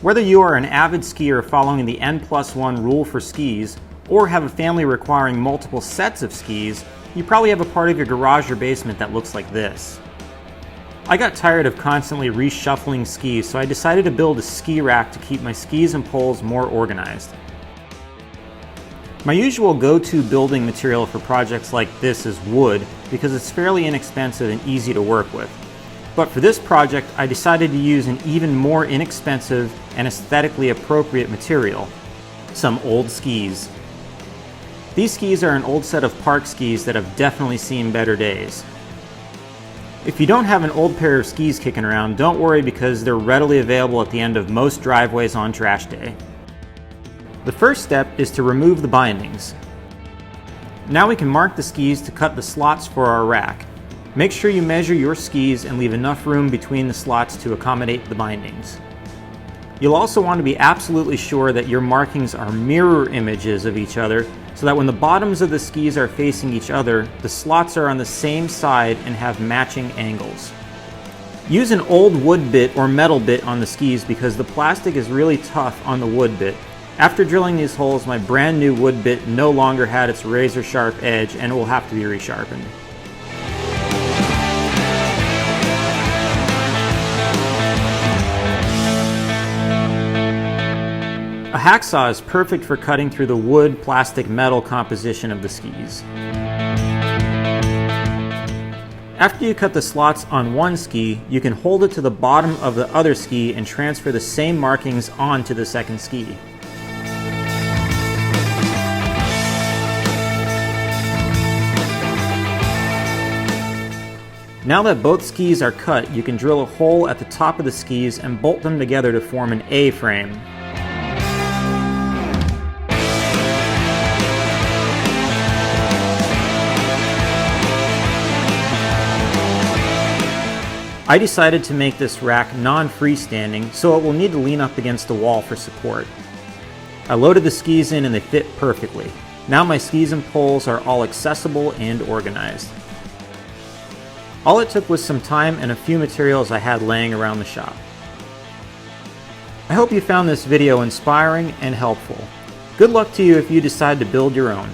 Whether you are an avid skier following the N+1 rule for skis, or have a family requiring multiple sets of skis, you probably have a part of your garage or basement that looks like this. I got tired of constantly reshuffling skis, so I decided to build a ski rack to keep my skis and poles more organized. My usual go-to building material for projects like this is wood because it's fairly inexpensive and easy to work with. But for this project, I decided to use an even more inexpensive and aesthetically appropriate material: some old skis. These skis are an old set of park skis that have definitely seen better days. If you don't have an old pair of skis kicking around, don't worry because they're readily available at the end of most driveways on trash day. The first step is to remove the bindings. Now we can mark the skis to cut the slots for our rack. Make sure you measure your skis and leave enough room between the slots to accommodate the bindings. You'll also want to be absolutely sure that your markings are mirror images of each other so that when the bottoms of the skis are facing each other, the slots are on the same side and have matching angles. Use an old wood bit or metal bit on the skis because the plastic is really tough on the wood bit. After drilling these holes, my brand new wood bit no longer had its razor sharp edge and it will have to be resharpened. A hacksaw is perfect for cutting through the wood, plastic, metal composition of the skis. After you cut the slots on one ski, you can hold it to the bottom of the other ski and transfer the same markings onto the second ski. Now that both skis are cut, you can drill a hole at the top of the skis and bolt them together to form an A-frame. I decided to make this rack non-freestanding, so it will need to lean up against the wall for support. I loaded the skis in and they fit perfectly. Now my skis and poles are all accessible and organized. All it took was some time and a few materials I had laying around the shop. I hope you found this video inspiring and helpful. Good luck to you if you decide to build your own.